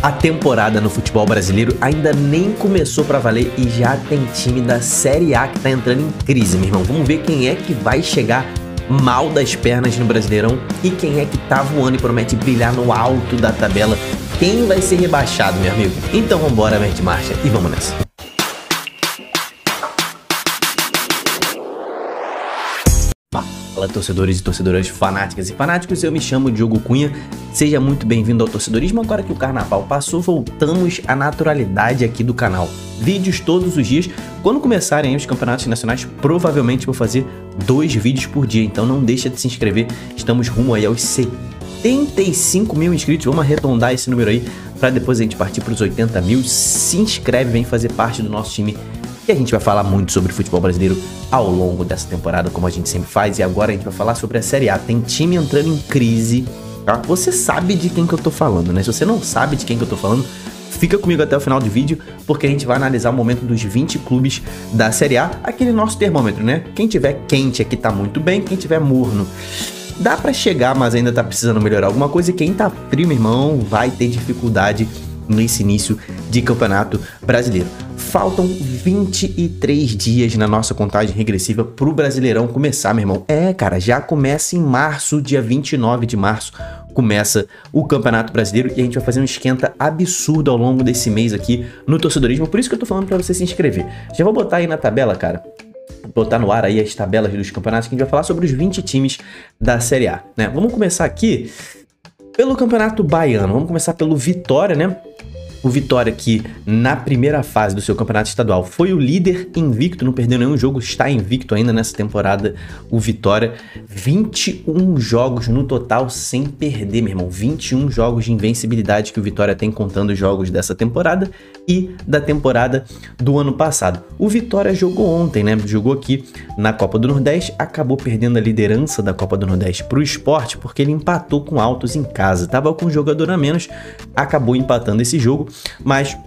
A temporada no futebol brasileiro ainda nem começou pra valer e já tem time da Série A que tá entrando em crise, meu irmão. Vamos ver quem é que vai chegar mal das pernas no Brasileirão e quem é que tá voando e promete brilhar no alto da tabela. Quem vai ser rebaixado, meu amigo? Então vambora, mete marcha e vamos nessa. Fala, torcedores e torcedoras fanáticas e fanáticos, eu me chamo Diogo Cunha, seja muito bem-vindo ao Torcedorismo. Agora que o carnaval passou, voltamos à naturalidade aqui do canal. Vídeos todos os dias. Quando começarem os campeonatos nacionais, provavelmente vou fazer 2 vídeos por dia, então não deixa de se inscrever. Estamos rumo aí aos 75 mil inscritos, vamos arredondar esse número aí, para depois a gente partir para os 80 mil. Se inscreve, vem fazer parte do nosso time. E a gente vai falar muito sobre futebol brasileiro ao longo dessa temporada, como a gente sempre faz. E agora a gente vai falar sobre a Série A. Tem time entrando em crise, tá? Você sabe de quem que eu tô falando, né? Se você não sabe de quem que eu tô falando, fica comigo até o final do vídeo, porque a gente vai analisar o momento dos 20 clubes da Série A. Aquele nosso termômetro, né? Quem tiver quente aqui tá muito bem, quem tiver morno dá pra chegar, mas ainda tá precisando melhorar alguma coisa. E quem tá frio, meu irmão, vai ter dificuldade nesse início de campeonato brasileiro. Faltam 23 dias na nossa contagem regressiva pro Brasileirão começar, meu irmão. Cara, já começa em março, dia 29 de março, começa o Campeonato Brasileiro e a gente vai fazer um esquenta absurdo ao longo desse mês aqui no Torcedorismo. Por isso que eu tô falando pra você se inscrever. Já vou botar aí na tabela, cara, botar no ar aí as tabelas dos campeonatos, que a gente vai falar sobre os 20 times da Série A, né? Vamos começar aqui pelo Campeonato Baiano. Vamos começar pelo Vitória, né? O Vitória, que na primeira fase do seu campeonato estadual foi o líder invicto, não perdeu nenhum jogo, está invicto ainda nessa temporada. O Vitória, 21 jogos no total sem perder, meu irmão. 21 jogos de invencibilidade que o Vitória tem, contando os jogos dessa temporada e da temporada do ano passado. O Vitória jogou ontem, né? Jogou aqui na Copa do Nordeste, acabou perdendo a liderança da Copa do Nordeste para o Sport, porque ele empatou com Altos em casa. Tava com um jogador a menos, acabou empatando esse jogo. Mas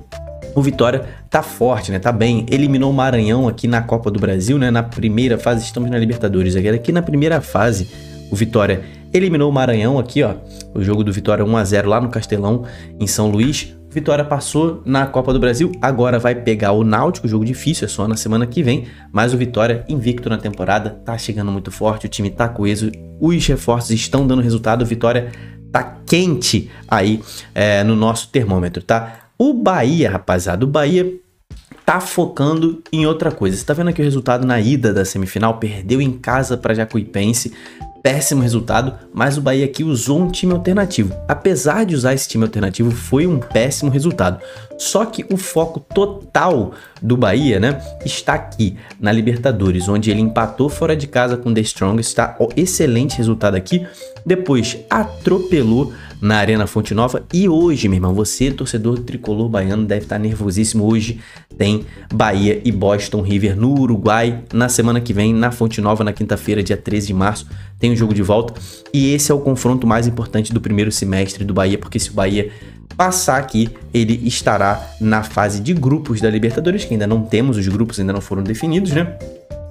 o Vitória tá forte, né? Tá bem. Eliminou o Maranhão aqui na Copa do Brasil, né? Na primeira fase, estamos na Libertadores. Aqui na primeira fase, o Vitória eliminou o Maranhão aqui, ó. O jogo do Vitória 1-0 lá no Castelão, em São Luís. O Vitória passou na Copa do Brasil, agora vai pegar o Náutico, jogo difícil, é só na semana que vem. Mas o Vitória, invicto na temporada, tá chegando muito forte, o time tá coeso, os reforços estão dando resultado, o Vitória tá quente aí no nosso termômetro, tá? O Bahia, rapaziada, o Bahia tá focando em outra coisa. Você tá vendo aqui o resultado na ida da semifinal, perdeu em casa para Jacuipense, péssimo resultado, mas o Bahia aqui usou um time alternativo. Apesar de usar esse time alternativo, foi um péssimo resultado. Só que o foco total do Bahia, né, está aqui na Libertadores, onde ele empatou fora de casa com o The Strongest, tá? Excelente resultado aqui. Depois atropelou na Arena Fonte Nova e hoje, meu irmão, você, torcedor tricolor baiano, deve estar nervosíssimo. Hoje tem Bahia e Boston River no Uruguai. Na semana que vem, na Fonte Nova, na quinta-feira, dia 13 de março, tem o jogo de volta. E esse é o confronto mais importante do primeiro semestre do Bahia, porque se o Bahia passar aqui, ele estará na fase de grupos da Libertadores, que ainda não temos, os grupos ainda não foram definidos, né?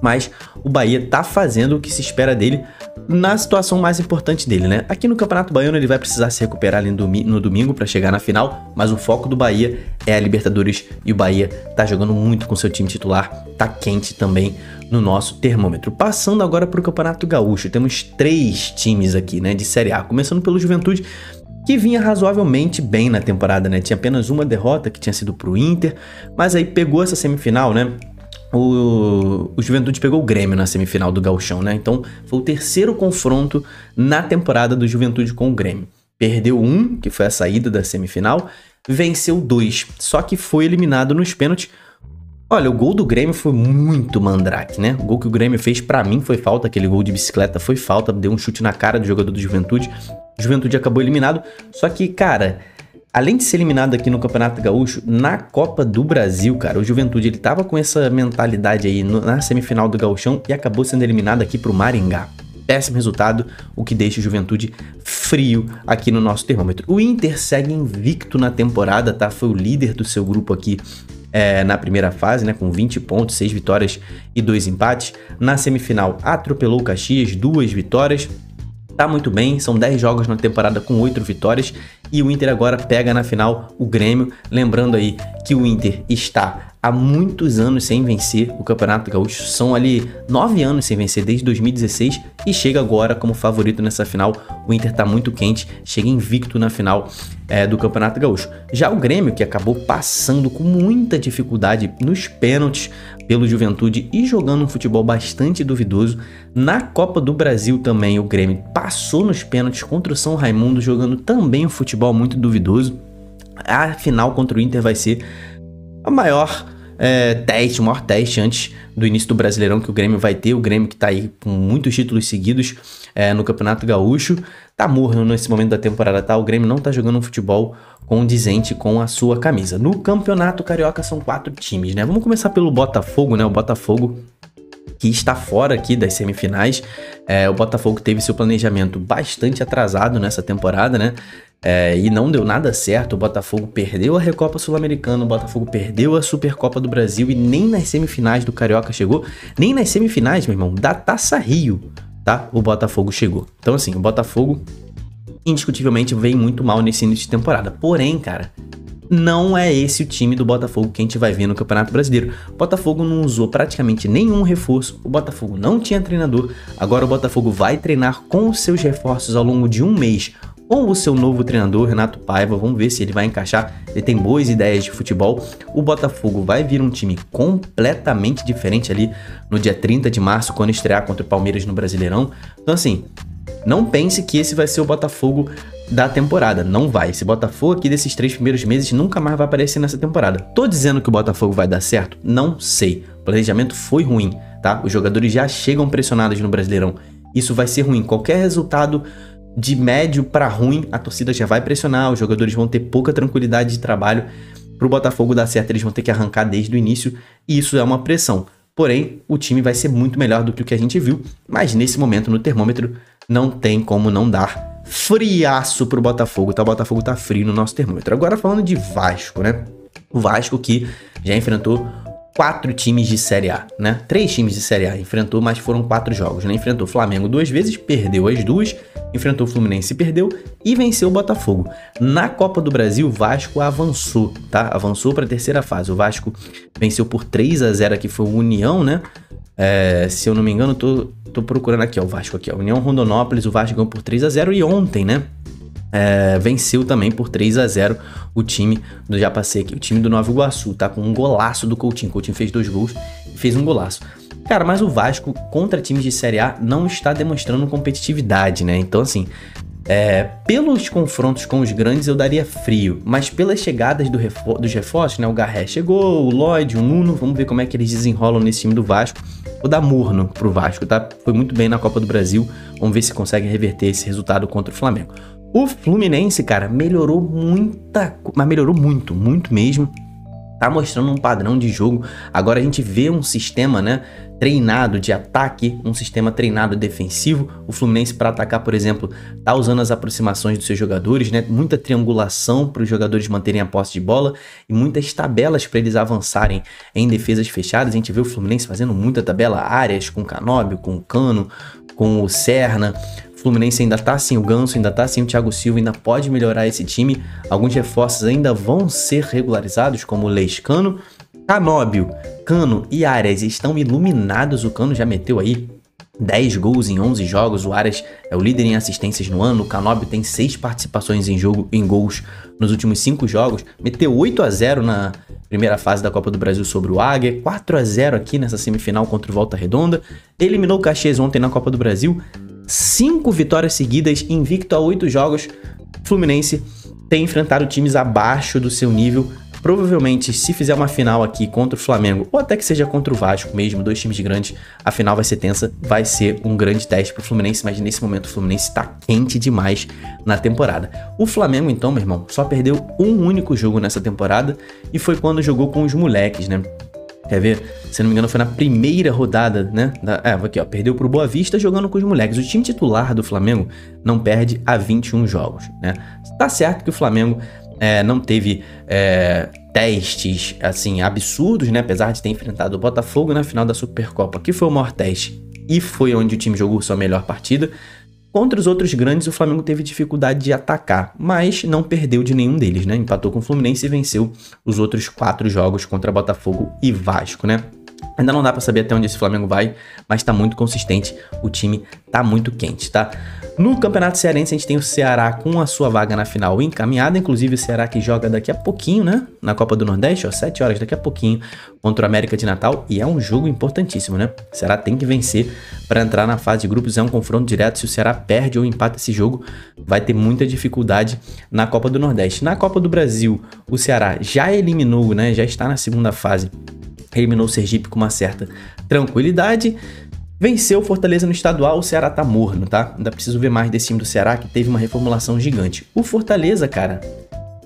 Mas o Bahia tá fazendo o que se espera dele na situação mais importante dele, né? Aqui no Campeonato Baiano ele vai precisar se recuperar ali no domingo para chegar na final, mas o foco do Bahia é a Libertadores e o Bahia tá jogando muito com seu time titular, tá quente também no nosso termômetro. Passando agora para o Campeonato Gaúcho, temos 3 times aqui, né, de Série A, começando pelo Juventude, que vinha razoavelmente bem na temporada, né? Tinha apenas uma derrota, que tinha sido pro Inter, mas aí pegou essa semifinal, né? O Juventude pegou o Grêmio na semifinal do Gauchão, né? Então foi o terceiro confronto na temporada do Juventude com o Grêmio. Perdeu um, que foi a saída da semifinal, venceu 2, só que foi eliminado nos pênaltis. Olha, o gol do Grêmio foi muito mandrake, né? O gol que o Grêmio fez, pra mim, foi falta. Aquele gol de bicicleta foi falta, deu um chute na cara do jogador do Juventude. O Juventude acabou eliminado, só que, cara, além de ser eliminado aqui no Campeonato Gaúcho, na Copa do Brasil, cara, o Juventude, ele tava com essa mentalidade aí na semifinal do Gauchão e acabou sendo eliminado aqui pro Maringá. Péssimo resultado, o que deixa o Juventude frio aqui no nosso termômetro. O Inter segue invicto na temporada, tá? Foi o líder do seu grupo aqui na primeira fase, né, com 20 pontos, 6 vitórias e 2 empates. Na semifinal, atropelou o Caxias, 2 vitórias. Tá muito bem, são 10 jogos na temporada com 8 vitórias e o Inter agora pega na final o Grêmio. Lembrando aí que o Inter está há muitos anos sem vencer o Campeonato Gaúcho, são ali 9 anos sem vencer, desde 2016, e chega agora como favorito nessa final. O Inter tá muito quente, chega invicto na final do Campeonato Gaúcho. Já o Grêmio, que acabou passando com muita dificuldade nos pênaltis pelo Juventude e jogando um futebol bastante duvidoso. Na Copa do Brasil também o Grêmio passou nos pênaltis contra o São Raimundo, jogando também um futebol muito duvidoso. A final contra o Inter vai ser o maior teste antes do início do Brasileirão que o Grêmio vai ter. O Grêmio que tá aí com muitos títulos seguidos no Campeonato Gaúcho. Tá morno nesse momento da temporada, tá? O Grêmio não tá jogando um futebol condizente com a sua camisa. No Campeonato Carioca são 4 times, né? Vamos começar pelo Botafogo, né? O Botafogo que está fora aqui das semifinais. O Botafogo teve seu planejamento bastante atrasado nessa temporada, né? E não deu nada certo. O Botafogo perdeu a Recopa Sul-Americana, o Botafogo perdeu a Supercopa do Brasil e nem nas semifinais do Carioca chegou. Nem nas semifinais, meu irmão, da Taça Rio, tá? O Botafogo chegou. Então assim, o Botafogo indiscutivelmente vem muito mal nesse início de temporada. Porém, cara, não é esse o time do Botafogo que a gente vai ver no Campeonato Brasileiro. O Botafogo não usou praticamente nenhum reforço, o Botafogo não tinha treinador. Agora o Botafogo vai treinar com os seus reforços ao longo de um mês com o seu novo treinador, Renato Paiva. Vamos ver se ele vai encaixar, ele tem boas ideias de futebol. O Botafogo vai vir um time completamente diferente ali no dia 30 de março, quando estrear contra o Palmeiras no Brasileirão. Então assim, não pense que esse vai ser o Botafogo da temporada, não vai. Esse Botafogo aqui desses 3 primeiros meses nunca mais vai aparecer nessa temporada. Tô dizendo que o Botafogo vai dar certo? Não sei. O planejamento foi ruim, tá? Os jogadores já chegam pressionados no Brasileirão. Isso vai ser ruim. Qualquer resultado de médio para ruim, a torcida já vai pressionar, os jogadores vão ter pouca tranquilidade de trabalho. Pro Botafogo dar certo, eles vão ter que arrancar desde o início, e isso é uma pressão. Porém, o time vai ser muito melhor do que o que a gente viu, mas nesse momento no termômetro não tem como não dar friaço pro Botafogo, tá? O Botafogo tá frio no nosso termômetro. Agora falando de Vasco, né? O Vasco que já enfrentou 4 times de Série A, né? 3 times de Série A enfrentou, mas foram 4 jogos, né? Enfrentou o Flamengo 2 vezes, perdeu as 2, enfrentou o Fluminense e perdeu, e venceu o Botafogo. Na Copa do Brasil, o Vasco avançou, tá? Avançou para a terceira fase. O Vasco venceu por 3-0 aqui, foi o União, né? Se eu não me engano, tô procurando aqui, ó, o Vasco aqui, ó, União Rondonópolis, o Vasco ganhou por 3-0 e ontem, né? Venceu também por 3-0 o time do, já passei aqui, o time do Nova Iguaçu, tá? Com um golaço do Coutinho. Coutinho fez 2 gols e fez um golaço. Cara, mas o Vasco contra times de Série A não está demonstrando competitividade, né? Então assim, pelos confrontos com os grandes eu daria frio, mas pelas chegadas dos reforços, né? O Garré chegou, o Lloyd, o Nuno, vamos ver como é que eles desenrolam nesse time do Vasco. Vou dar morno pro Vasco, tá? Foi muito bem na Copa do Brasil, vamos ver se consegue reverter esse resultado contra o Flamengo. O Fluminense, cara, melhorou mas melhorou muito mesmo. Tá mostrando um padrão de jogo. Agora a gente vê um sistema, né, treinado de ataque, um sistema treinado defensivo. O Fluminense, para atacar, por exemplo, tá usando as aproximações dos seus jogadores, né? Muita triangulação para os jogadores manterem a posse de bola e muitas tabelas para eles avançarem em defesas fechadas. A gente vê o Fluminense fazendo muita tabela, áreas com o Canóbio, com o Cano, com o Serna. O Fluminense ainda tá sem o Ganso, ainda tá sem o Thiago Silva, ainda pode melhorar esse time. Alguns reforços ainda vão ser regularizados, como o Lescano. Canóbio, Cano e Arias estão iluminados. O Cano já meteu aí 10 gols em 11 jogos. O Arias é o líder em assistências no ano. O Canóbio tem 6 participações em gols nos últimos 5 jogos. Meteu 8-0 na primeira fase da Copa do Brasil sobre o Águia. 4-0 aqui nessa semifinal contra o Volta Redonda. Eliminou o Caxias ontem na Copa do Brasil. 5 vitórias seguidas, invicto a 8 jogos. Fluminense tem enfrentado times abaixo do seu nível. Provavelmente, se fizer uma final aqui contra o Flamengo, ou até que seja contra o Vasco mesmo, 2 times grandes, a final vai ser tensa, vai ser um grande teste pro Fluminense, mas nesse momento o Fluminense tá quente demais na temporada. O Flamengo, então, meu irmão, só perdeu um único jogo nessa temporada, e foi quando jogou com os moleques, né? Quer ver? Se não me engano, foi na primeira rodada, né? Aqui, ó. Perdeu pro Boa Vista jogando com os moleques. O time titular do Flamengo não perde há 21 jogos, né? Tá certo que o Flamengo não teve testes, assim, absurdos, né? Apesar de ter enfrentado o Botafogo na final da Supercopa, que foi o maior teste e foi onde o time jogou sua melhor partida. Contra os outros grandes, o Flamengo teve dificuldade de atacar, mas não perdeu de nenhum deles, né? Empatou com o Fluminense e venceu os outros 4 jogos contra Botafogo e Vasco, né? Ainda não dá pra saber até onde esse Flamengo vai, mas tá muito consistente, o time tá muito quente, tá? No Campeonato Cearense a gente tem o Ceará com a sua vaga na final encaminhada, inclusive o Ceará que joga daqui a pouquinho, né? Na Copa do Nordeste, ó, 7 horas daqui a pouquinho, contra o América de Natal, e é um jogo importantíssimo, né? O Ceará tem que vencer para entrar na fase de grupos, é um confronto direto, se o Ceará perde ou empata esse jogo, vai ter muita dificuldade na Copa do Nordeste. Na Copa do Brasil, o Ceará já eliminou, né? Já está na segunda fase, eliminou o Sergipe com uma certa tranquilidade. Venceu o Fortaleza no estadual, o Ceará tá morno, tá? Ainda preciso ver mais desse time do Ceará, que teve uma reformulação gigante. O Fortaleza, cara,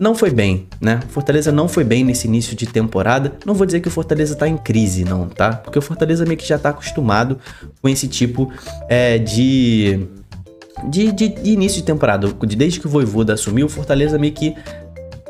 não foi bem, né? O Fortaleza não foi bem nesse início de temporada. Não vou dizer que o Fortaleza tá em crise, não, tá? Porque o Fortaleza meio que já tá acostumado com esse tipo de início de temporada. Desde que o Vojvoda assumiu, o Fortaleza meio que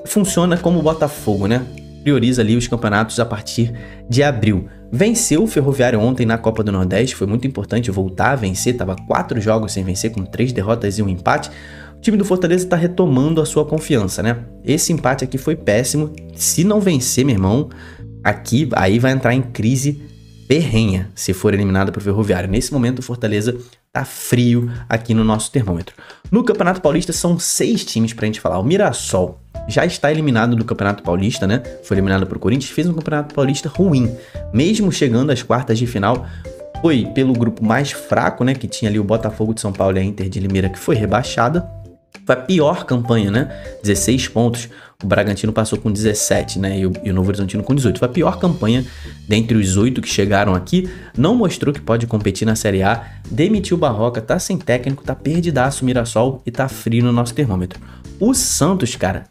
funciona como o Botafogo, né? Prioriza ali os campeonatos a partir de abril. Venceu o Ferroviário ontem na Copa do Nordeste, foi muito importante voltar a vencer, tava 4 jogos sem vencer, com 3 derrotas e um empate. O time do Fortaleza tá retomando a sua confiança, né? Esse empate aqui foi péssimo, se não vencer, meu irmão, aí vai entrar em crise ferrenha se for eliminado pro Ferroviário. Nesse momento o Fortaleza tá frio aqui no nosso termômetro. No Campeonato Paulista são 6 times pra gente falar. O Mirassol já está eliminado do Campeonato Paulista, né? Foi eliminado pro Corinthians, fez um Campeonato Paulista ruim. Mesmo chegando às quartas de final, foi pelo grupo mais fraco, né? Que tinha ali o Botafogo de São Paulo e a Inter de Limeira, que foi rebaixada. Foi a pior campanha, né? 16 pontos. O Bragantino passou com 17, né? E o Novo Horizontino com 18. Foi a pior campanha dentre os 8 que chegaram aqui. Não mostrou que pode competir na Série A. Demitiu o Barroca, tá sem técnico, tá perdidaço o Mirassol e tá frio no nosso termômetro. O Santos, cara,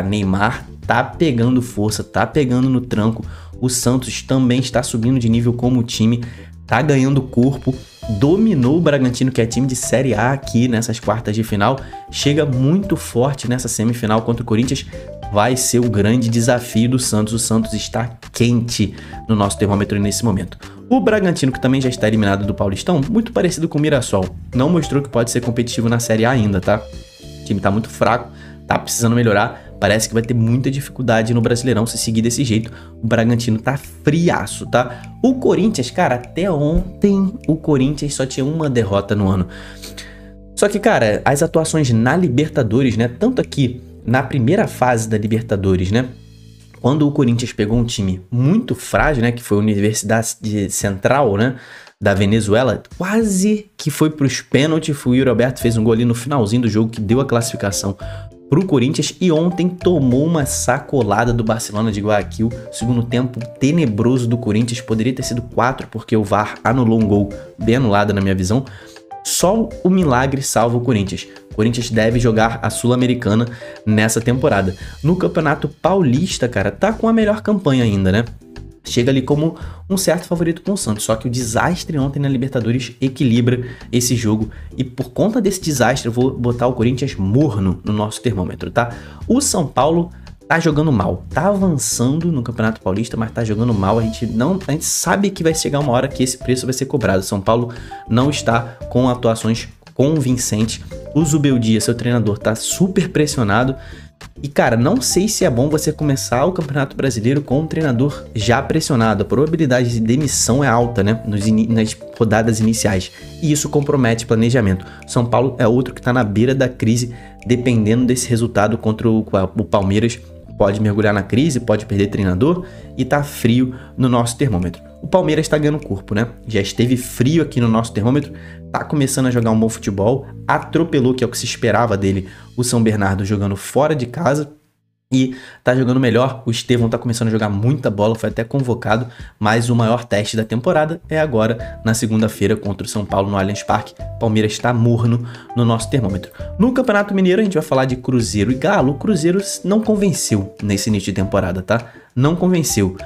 Neymar tá pegando força, tá pegando no tranco. O Santos também está subindo de nível como time, tá ganhando corpo. Dominou o Bragantino, que é time de Série A aqui nessas quartas de final. Chega muito forte nessa semifinal contra o Corinthians. Vai ser o grande desafio do Santos. O Santos está quente no nosso termômetro nesse momento. O Bragantino, que também já está eliminado do Paulistão, muito parecido com o Mirassol. Não mostrou que pode ser competitivo na Série A ainda, tá? O time tá muito fraco, tá precisando melhorar. Parece que vai ter muita dificuldade no Brasileirão se seguir desse jeito. O Bragantino tá friaço, tá? O Corinthians, cara, até ontem o Corinthians só tinha uma derrota no ano. Só que, cara, as atuações na Libertadores, né? Tanto aqui na primeira fase da Libertadores, né? Quando o Corinthians pegou um time muito frágil, né? Que foi a Universidade Central, né? Da Venezuela, quase que foi pros pênaltis. O Yuri Alberto fez um gol ali no finalzinho do jogo que deu a classificação pro Corinthians, e ontem tomou uma sacolada do Barcelona de Guayaquil. Segundo tempo tenebroso do Corinthians, poderia ter sido 4 porque o VAR anulou um gol bem anulado na minha visão. Só o milagre salva o Corinthians. O Corinthians deve jogar a Sul-Americana nessa temporada. No Campeonato Paulista, cara, tá com a melhor campanha ainda, né? Chega ali como um certo favorito com o Santos, só que o desastre ontem na Libertadores equilibra esse jogo, e por conta desse desastre eu vou botar o Corinthians morno no nosso termômetro, tá? O São Paulo tá jogando mal, tá avançando no Campeonato Paulista, mas tá jogando mal. A gente sabe que vai chegar uma hora que esse preço vai ser cobrado. O São Paulo não está com atuações convincentes. O Zubeldia, seu treinador, tá super pressionado. E, cara, não sei se é bom você começar o Campeonato Brasileiro com um treinador já pressionado. A probabilidade de demissão é alta, né? Nas rodadas iniciais. E isso compromete planejamento. São Paulo é outro que tá na beira da crise, dependendo desse resultado contra o Palmeiras. Pode mergulhar na crise, pode perder treinador e tá frio no nosso termômetro. O Palmeiras tá ganhando corpo, né? Já esteve frio aqui no nosso termômetro, tá começando a jogar um bom futebol, atropelou, que é o que se esperava dele, o São Bernardo jogando fora de casa, e tá jogando melhor. O Estevão tá começando a jogar muita bola, foi até convocado, mas o maior teste da temporada é agora na segunda-feira contra o São Paulo no Allianz Parque. Palmeiras tá morno no nosso termômetro. No Campeonato Mineiro a gente vai falar de Cruzeiro e Galo. O Cruzeiro não convenceu nesse início de temporada, tá? Não convenceu.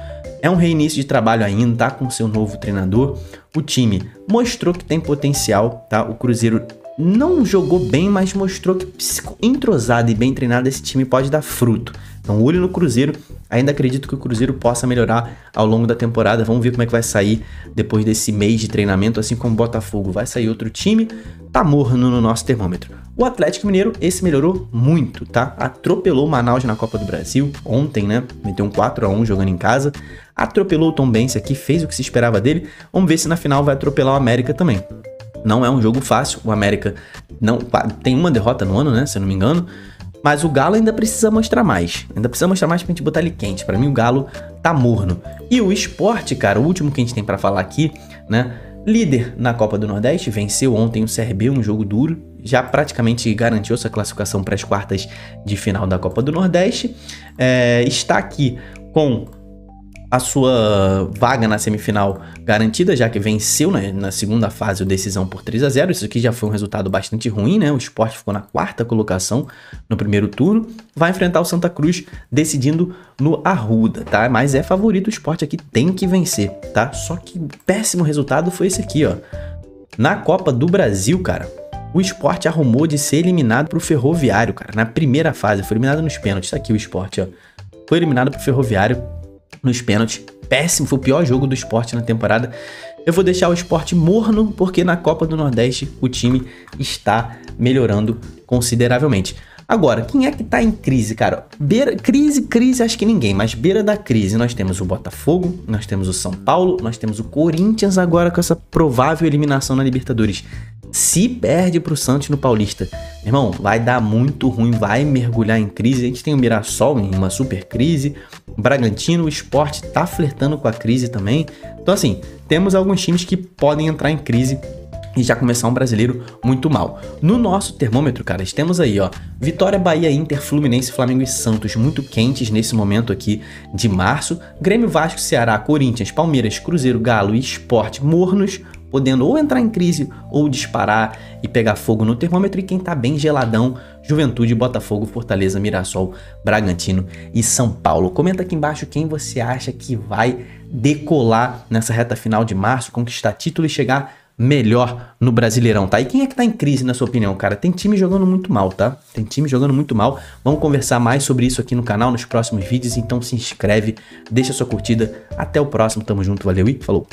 É um reinício de trabalho ainda, tá com seu novo treinador. O time mostrou que tem potencial, tá? O Cruzeiro não jogou bem, mas mostrou que entrosado e bem treinado esse time pode dar fruto. Então, olho no Cruzeiro. Ainda acredito que o Cruzeiro possa melhorar ao longo da temporada. Vamos ver como é que vai sair depois desse mês de treinamento, assim como o Botafogo. Vai sair outro time, tá morno no nosso termômetro. O Atlético Mineiro, esse melhorou muito, tá? Atropelou o Manaus na Copa do Brasil ontem, né? Meteu um 4-1 jogando em casa. Atropelou o Tombense aqui, fez o que se esperava dele. Vamos ver se na final vai atropelar o América também. Não é um jogo fácil. O América não tem uma derrota no ano, né? Se eu não me engano. Mas o Galo ainda precisa mostrar mais. Ainda precisa mostrar mais pra gente botar ele quente. Pra mim o Galo tá morno. E o Sport, cara, o último que a gente tem pra falar aqui, né? Líder na Copa do Nordeste, venceu ontem o CRB, um jogo duro. Já praticamente garantiu sua classificação para as quartas de final da Copa do Nordeste. Está aqui com a sua vaga na semifinal garantida, já que venceu na segunda fase o Decisão por 3-0. Isso aqui já foi um resultado bastante ruim, né? O Sport ficou na quarta colocação no primeiro turno. Vai enfrentar o Santa Cruz decidindo no Arruda, tá? Mas é favorito, o Sport aqui tem que vencer, tá? Só que o péssimo resultado foi esse aqui, ó. Na Copa do Brasil, cara, o Sport arrumou de ser eliminado pro Ferroviário, cara. Na primeira fase, foi eliminado nos pênaltis. Tá aqui o Sport, ó. Foi eliminado pro Ferroviário nos pênaltis. Péssimo, foi o pior jogo do Sport na temporada. Eu vou deixar o Sport morno, porque na Copa do Nordeste o time está melhorando consideravelmente. Agora, quem é que tá em crise, cara? Crise, acho que ninguém, mas beira da crise nós temos o Botafogo, nós temos o São Paulo, nós temos o Corinthians agora com essa provável eliminação na Libertadores. Se perde pro Santos no Paulista, irmão, vai dar muito ruim, vai mergulhar em crise. A gente tem o Mirassol em uma super crise, o Bragantino, o Sport tá flertando com a crise também. Então assim, temos alguns times que podem entrar em crise e já começar um brasileiro muito mal. No nosso termômetro, cara, temos aí, ó, Vitória, Bahia, Inter, Fluminense, Flamengo e Santos muito quentes nesse momento aqui de março. Grêmio, Vasco, Ceará, Corinthians, Palmeiras, Cruzeiro, Galo e Sport mornos, podendo ou entrar em crise ou disparar e pegar fogo no termômetro. E quem tá bem geladão, Juventude, Botafogo, Fortaleza, Mirassol, Bragantino e São Paulo. Comenta aqui embaixo quem você acha que vai decolar nessa reta final de março, conquistar título e chegar melhor no Brasileirão, tá? E quem é que tá em crise, na sua opinião, cara? Tem time jogando muito mal, tá? Tem time jogando muito mal. Vamos conversar mais sobre isso aqui no canal, nos próximos vídeos. Então se inscreve, deixa sua curtida. Até o próximo, tamo junto, valeu e falou!